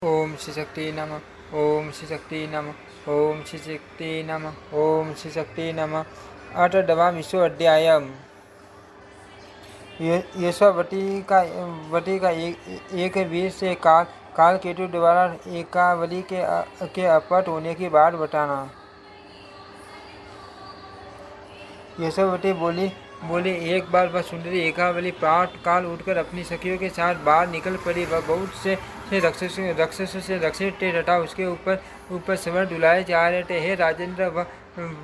ओम श्री शक्ति नमः। ओम श्री शक्ति नमः। ओम श्री शक्ति नमः। ओम श्री शक्ति नमः। अष्टदवा विश्व अध्यायम यशोवती का एक वीर से काल केतु द्वारा एकावली के अपहृत होने की बात बताना। यशोवती बोली एक बार वह सुंदरी एकावली प्रात काल उठकर अपनी सखियों के साथ बाहर निकल पड़ी। वह बहुत से राक्षसों से रक्षित थे तथा उसके ऊपर सवर डुलाए जा रहे थे। हे राजेंद्र,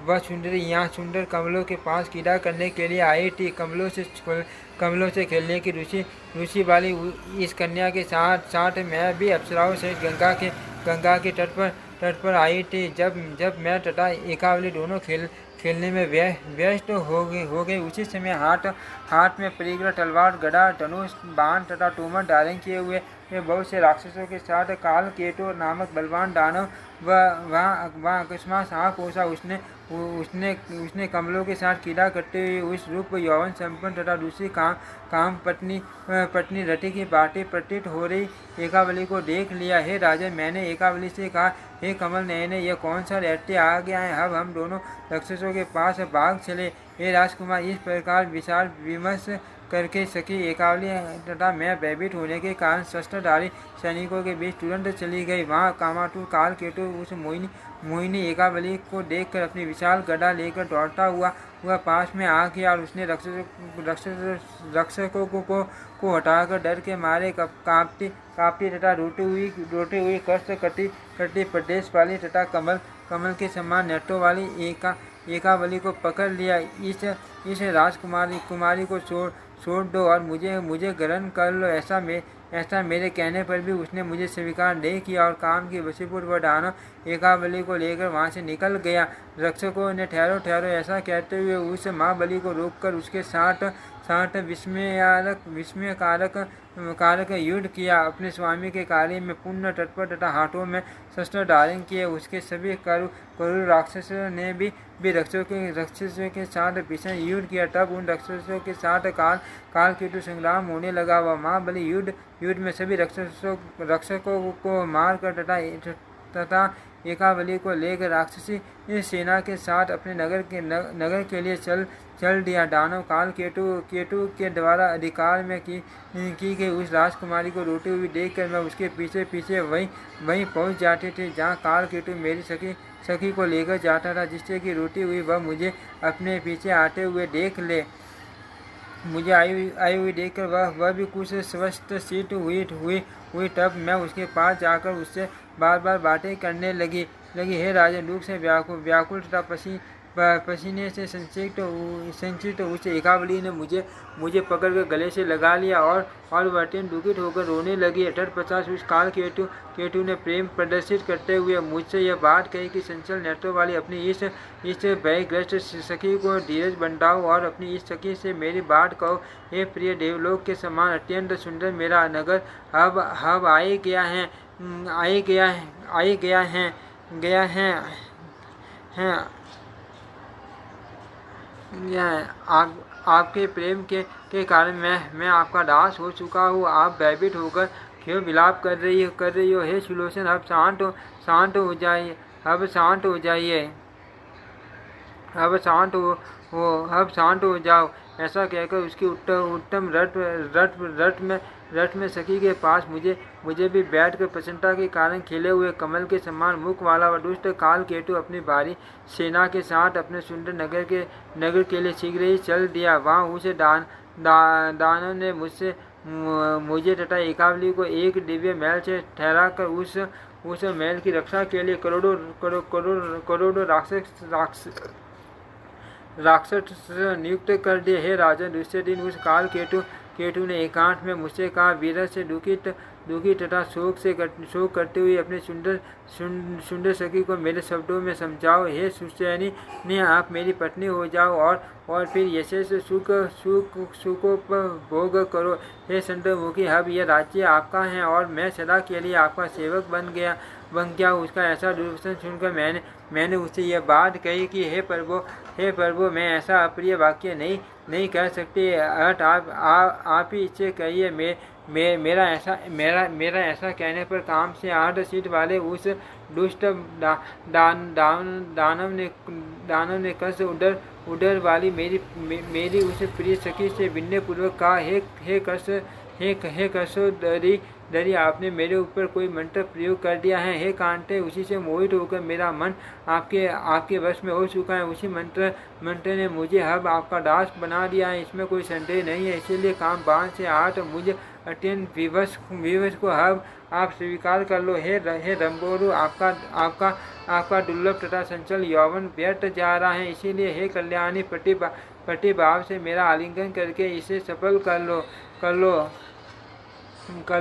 वह सुंदरी यहाँ सुंदर कमलों के पास क्रीड़ा करने के लिए आई थी। कमलों से खेलने की रुचि वाली इस कन्या के साथ मैं भी अप्सराओं सहित गंगा के तट पर आई थी। जब मैं तथा एकावली दोनों खेलने में व्यस्त हो गए उसी समय हाथ में परिग्रह, तलवार, गदा, धनुष, बाण तथा तोमर धारण किए हुए बहुत से राक्षसों के साथ काल केतु नामक बलवान दानव वहाँ अकस्मात आ पहुँचा। उसने कमलों के साथ क्रीड़ा करते हुए उस रूप यौवन संपन्न तथा दूसरी काम पत्नी रति की बातें प्रतीत हो रही एकावली को देख लिया। हे राजा, मैंने एकावली से कहा, हे कमल नयने, यह कौन सा दैत्य आ गया है? अब हम दोनों राक्षसों के पास भाग चले। हे राजकुमार, इस प्रकार विचार विमर्श करके सखी एकावली तथा मैं भयभीत होने के कारण शस्त्रधारी सैनिकों के बीच तुरंत चली गई। वहाँ कामातुर काल केतु उस मोहिनी एकावली को देखकर अपनी विशाल गदा लेकर दौड़ता हुआ पास में आ गया और उसने रक्षकों को हटाकर डर के मारे कांपती तथा रोती हुई कष्ट कटी प्रदेश वाली तथा कमल के समान नेत्रों वाली एकावली को पकड़ लिया। इस कुमारी को छोड़ दो और मुझे ग्रहण कर लो। ऐसा मेरे कहने पर भी उसने मुझे स्वीकार नहीं किया और काम की वशीभूत व दानव एकावली को लेकर वहाँ से निकल गया। रक्षकों ने ठहरो ऐसा कहते हुए उस महाबली को रोककर उसके साथ विस्मयकारक युद्ध किया। अपने स्वामी के कार्य में पूर्ण तत्पर तथा हाथों में शस्त्र धारण किए उसके सभी क्रूर राक्षसों ने भी राक्षसों के साथ भीषण युद्ध किया। तब उन राक्षसों के साथ काल केतु संग्राम होने लगा। वह महाबली युद्ध में सभी रक्षकों को मारकर तथा एकावली को लेकर राक्षसी सेना के साथ अपने नगर के लिए चल दिया। दानव काल केतु के द्वारा अधिकार में की गई उस राजकुमारी को रोती हुई देखकर मैं उसके पीछे वहीं पहुंच जाते थे जहां काल केतु मेरी सखी को लेकर जाता था, जिससे कि रोती हुई वह मुझे अपने पीछे आते हुए देख ले। मुझे आई हुई देखकर वह भी कुछ स्वस्थ शीत हुई। तब मैं उसके पास जाकर उससे बार बातें करने लगी। हे राजा, दुख से व्याकुल तथा पसीने से संचित उस एकावली ने मुझे पकड़कर गले से लगा लिया और वह अत्यंत दुखित होकर रोने लगी। तत्पश्चात उस काल केतु ने प्रेम प्रदर्शित करते हुए मुझसे यह बात कही कि चंचल नेत्रों वाली अपनी इस भयग्रस्त सखी को धीरज बंधाओ और अपनी इस सखी से मेरी बात कहो। हे प्रिय, देवलोक के समान अत्यंत सुंदर मेरा नगर अब आपके प्रेम के कारण मैं आपका दास हो चुका हूँ। आप भयभीत होकर क्यों विलाप कर रही हो? हे सुलोचन, अब शांत हो जाइए। अब शांत हो जाओ। ऐसा कहकर उसकी उत्तम रथ में सखी के पास मुझे भी बैठकर प्रसन्नता के कारण खिले हुए कमल के समान मुख वाला व दुष्ट काल केतु अपनी भारी सेना के साथ अपने सुंदर नगर के लिए शीघ्र ही चल दिया। वहाँ उसे दानव ने मुझे तथा एकावली को एक दिव्य महल से ठहराकर उस महल की रक्षा के लिए करोड़ों राक्षस नियुक्त कर दिए। हे राजन, दूसरे दिन उस काल केतु ने एकांत में मुझसे कहा, वीर से दुखी तथा शोक करते हुए अपने सुंदर सखी को मेरे शब्दों में समझाओ। हे सुचैनी ने, आप मेरी पत्नी हो जाओ और फिर यशेष सुखोपभोग करो। हे चंद्रमुखी, अब यह राज्य आपका है और मैं सदा के लिए आपका सेवक बन गया। उसका ऐसा दुर्वचन सुनकर मैंने उससे यह बात कही कि हे प्रभु, मैं ऐसा अप्रिय वाक्य नहीं कर सकती। आप ही इससे कहिए, मेरा ऐसा कहने पर काम से 8 सीट वाले उस दुष्ट दानव ने कस उडर वाली मेरी उस प्रिय सखी से विनय पूर्वक कहा, हे कसोदरी दरी, आपने मेरे ऊपर कोई मंत्र प्रयोग कर दिया है। हे कांटे, उसी से मोहित होकर मेरा मन आपके वश में हो चुका है। उसी मंत्र ने मुझे अब आपका दास बना दिया है, इसमें कोई संदेह नहीं है। इसीलिए काम बाण से 8 मुझे अत्यंत विवश को अब आप स्वीकार कर लो। हे रंबोरु, आपका दुर्लभ तथा संचल यौवन व्यर्थ जा रहा है। इसीलिए हे कल्याणी, प्रतिभाव से मेरा आलिंगन करके इसे सफल कर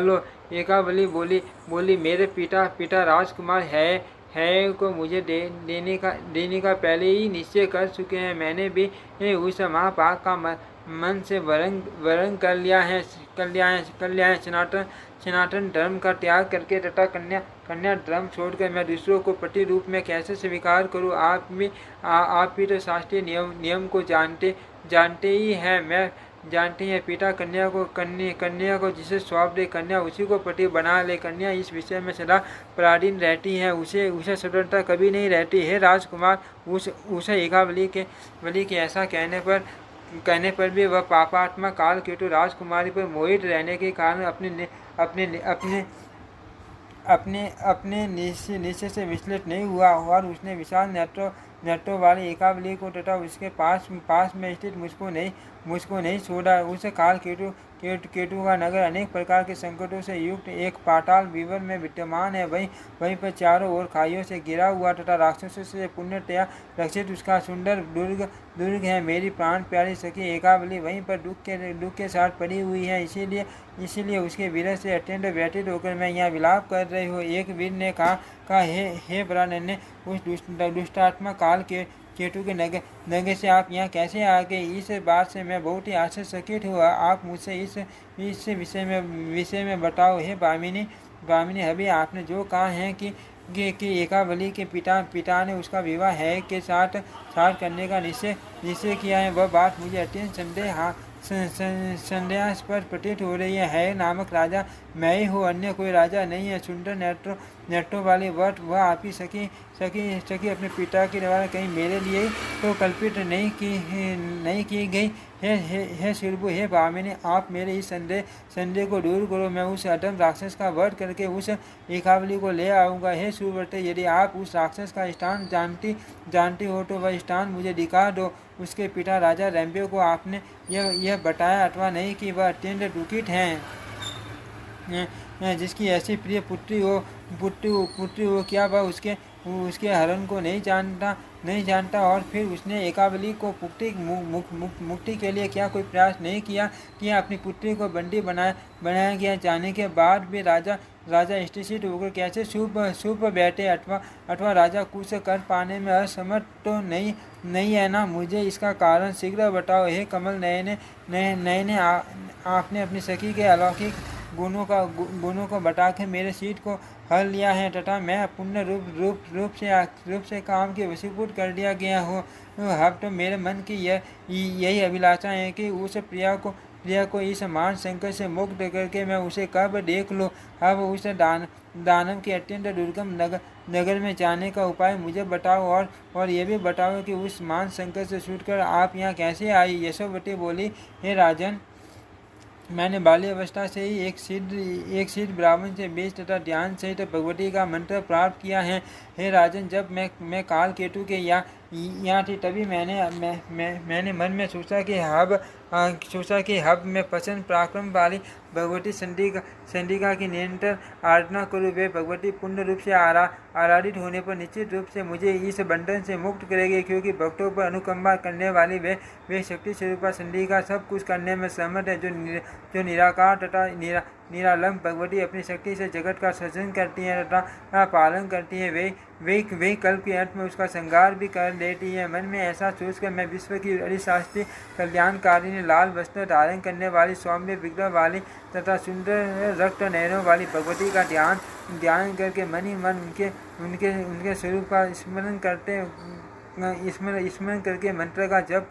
लो। एकावली बोली, मेरे पिता राजकुमार है को मुझे देने का पहले ही निश्चय कर चुके हैं। मैंने भी उस महापाक का मन से वरण कर लिया है। सनातन धर्म का त्याग करके तथा कन्या धर्म छोड़कर मैं दूसरों को पति रूप में कैसे स्वीकार करूं? आप भी तो शास्त्रीय नियम को जानते ही हैं। मैं जानती है पिता कन्या को जिसे सौंप दे, कन्या उसी को पति बना ले। कन्या इस विषय में सदा पराधीन रहती है, उसे स्वतंत्रता कभी नहीं रहती है। राजकुमार, उसे एकावली के ऐसा कहने पर भी वह पापात्मा कालकेतु राजकुमारी पर मोहित रहने के कारण अपने निश्चय से विचलित नहीं हुआ और उसने विशाल नेत्रों वाली एकावली को तथा उसके पास में स्थित मुझको नहीं छोड़ा। उस काल केतु का नगर अनेक प्रकार के संकटों से युक्त एक पाताल विवर में विद्यमान है। वहीं पर चारों ओर खाइयों से घिरा हुआ तथा राक्षसों से पूर्णतया रक्षित उसका सुंदर दुर्ग है। मेरी प्राण प्यारी सखी एकावली वहीं पर दुख के साथ पड़ी हुई है। इसीलिए उसके विरह से अत्यंत व्यथित होकर मैं यहाँ विलाप कर रही हूँ। एक वीर ने कहा, हे बरानन्य, उस दुष्टात्मा काल के केतु के नगर से आप यहाँ कैसे आ गए? इस बात से मैं बहुत ही आश्चर्यचकित हुआ। आप मुझसे इस विषय में बताओ। हे भामिनी, अभी आपने जो कहा है कि एकावली के पिता ने उसका विवाह है के साथ करने का निश्चय किया है, वह बात मुझे अत्यंत संदेहास्पद प्रतीत हो रही है। नामक राजा मैं ही हूँ, अन्य कोई राजा नहीं है। सुंदर नेत्रों वाली वह आप ही सखी अपने पिता के द्वारा कहीं मेरे लिए तो कल्पित नहीं की गई। हे शिरभु, हे भामिनी, आप मेरे इस संदेह को दूर करो। मैं उस अधम राक्षस का वध करके उस एकावली को ले आऊँगा। हे सुव्रते, यदि आप उस राक्षस का स्थान जानती हो तो वह स्थान मुझे दिखा दो। उसके पिता राजा रंभे को आपने यह बताया अथवा नहीं कि वह अत्यंत दुखित हैं, जिसकी ऐसी प्रिय पुत्री हो क्या वह उसके हरण को नहीं जानता? और फिर उसने एकावली को मुक्ति के लिए क्या कोई प्रयास नहीं किया? अपनी पुत्री को बंदी बनाया गया जाने के बाद भी राजा स्थिर होकर कैसे चुप बैठे? अथवा राजा कुछ कर पाने में असमर्थ तो नहीं है ना? मुझे इसका कारण शीघ्र बताओ। हे कमल नयने, आपने अपनी सखी के अलौकिक गुणों को बताकर मेरे शीत को हल लिया है तथा मैं पूर्ण रूप से काम के वशीभूत कर दिया गया हूँ। अब तो मेरे मन की यही अभिलाषा है कि उस प्रिया को इस मान संकट से मुक्त करके मैं उसे कब देख लूँ। अब उस दानव के अत्यंत दुर्गम नगर में जाने का उपाय मुझे बताओ और ये भी बताओ कि उस मान संकट से छूटकर आप यहाँ कैसे आई? यशोवती बोली, हे राजन, मैंने बाल्यावस्था से ही एक सिद्ध ब्राह्मण से बीज तथा ध्यान सहित भगवती का मंत्र प्राप्त किया है। हे राजन, जब मैं काल केतु के यहाँ थी तभी मैंने मन में सोचा कि हब मैं प्रसन्न पराक्रम वाली भगवती चंडिका की निरंतर आराधना करूँ। वे भगवती पूर्ण रूप से आराधित होने पर निश्चित रूप से मुझे इस बंधन से मुक्त करेगी, क्योंकि भक्तों पर अनुकंपा करने वाली वे शक्ति स्वरूपा चंडिका सब कुछ करने में समर्थ है। जो निराकार तथा निरालंब भगवती अपनी शक्ति से जगत का सृजन करती है तथा पालन करती है, वे कल्प के अंत में उसका संहार भी कर देती है। मन में ऐसा सोचकर मैं विश्व की अधिशास्त्री कल्याणकारिणी लाल वस्त्र धारण करने वाली सौम्य विग्रह वाली तथा सुंदर रक्त नयनों वाली भगवती का ध्यान करके मन ही मन उनके स्वरूप का स्मरण स्मरण करके मंत्र का जप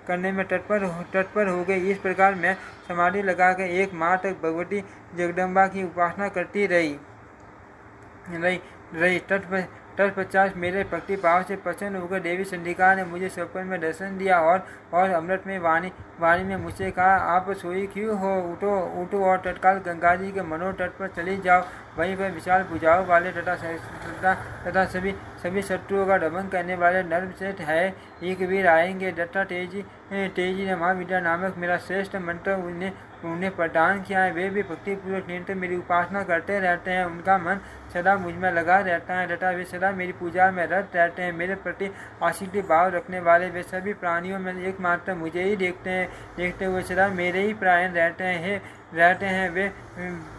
करने में तत्पर हो गई। इस प्रकार मैं समाधि लगाकर 1 माह तक भगवती जगदम्बा की उपासना करती रही। तत्पश्चात मेरे भक्ति भाव से प्रसन्न होकर देवी चंडिका ने मुझे स्वप्न में दर्शन दिया और अमृत में वाणी में मुझसे कहा, आप सोई क्यों हो, उठो और तत्काल गंगा जी के मनोहर तट पर चली जाओ। वहीं पर विशाल भुजाओं वाले तथा सभी शत्रुओं का दमन करने वाले नरसेठ है एक वीर आएंगे। दत्ता तेजी ने महाविद्या नामक मेरा श्रेष्ठ मंत्र उन्हें प्रदान किया है। वे भी भक्तिपूर्वक निरंतर मेरी उपासना करते रहते हैं। उनका मन सदा मुझ में लगा रहता है तथा वे सदा मेरी पूजा में रत रहते हैं। मेरे प्रति आसक्ति भाव रखने वाले वे सभी प्राणियों में एकमात्र मुझे ही देखते हुए सदा मेरे ही प्रायण रहते हैं।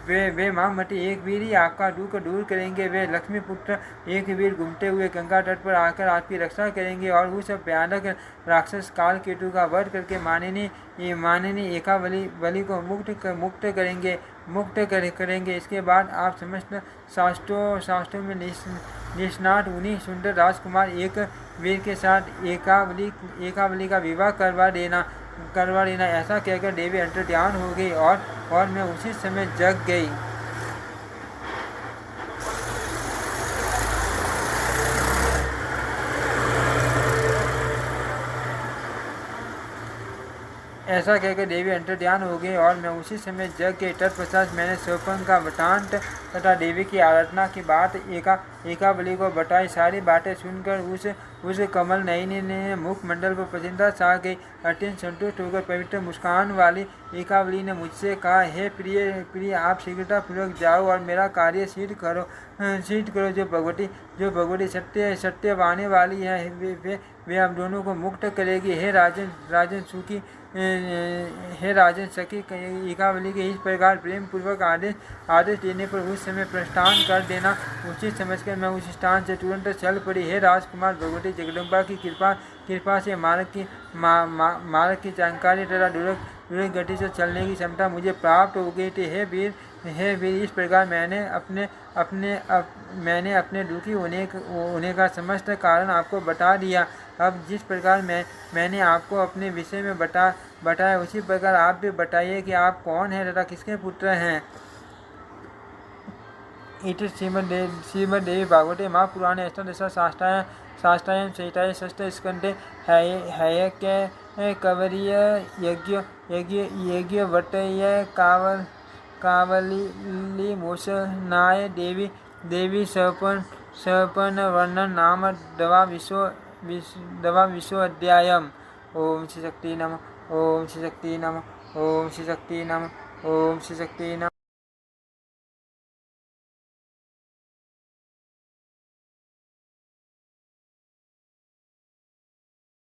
वे महामती एक वीर ही आपका दुख दूर करेंगे। वे लक्ष्मी पुत्र एक वीर घूमते हुए गंगा तट पर आकर आपकी रक्षा करेंगे और उस भयानक राक्षस काल केतु का वध करके माननी एकावली को मुक्त करेंगे। इसके बाद आप समस्त शास्त्रों में निष्णात उन्हीं सुंदर राजकुमार एक वीर के साथ एकावली का विवाह करवा देना। ऐसा कहकर देवी अंतर्ध्यान हो गई और मैं उसी समय जग गई। ऐसा कहकर देवी अंतर्ध्यान हो गई और मैं उसी समय जग गई। तत्पश्चात मैंने स्वप्न का वृतांत तथा देवी की आराधना की बात एकावली को बताई। सारी बातें सुनकर उस कमल नयनी ने मुखमंडल पर प्रसन्नता छा गई। अत्यंत संतुष्ट होकर पवित्र मुस्कान वाली एकावली ने मुझसे कहा, हे प्रिय आप शीघ्रतापूर्वक जाओ और मेरा कार्य सिद्ध करो। जो भगवती सत्यवाणी वाली है वे हम दोनों को मुक्त करेगी। हे राजन सखी एकावली के इस प्रकार प्रेम पूर्वक आदेश देने पर उस समय प्रस्थान कर देना उचित समझकर मैं उस स्थान से तुरंत चल पड़ी। हे राजकुमार, भगवती जगदम्बा की कृपा से मार्ग की जानकारी तथा द्रुत गति से चलने की क्षमता मुझे प्राप्त हो गई थी। हे वीर, इस प्रकार मैंने अपने दुखी होने का समस्त कारण आपको बता दिया। अब जिस प्रकार मैंने आपको अपने विषय में बताया उसी प्रकार आप भी बताइए कि आप कौन हैं तथा किसके पुत्र हैं। इति श्रीमद्देवी भागवते महापुराणे अष्टादशशास्त्रायां संहितायां षष्ठस्कन्धे हैयज्ञ कवरीय यज्ञवटय कावलीमोचनाय देवी सपन वर्णन नाम दवाविशोऽध्यायम्। ओम श्री शक्ति नमः। ओम श्री शक्ति नमः। ओम श्री शक्ति नमः। ओम श्री शक्ति नमः।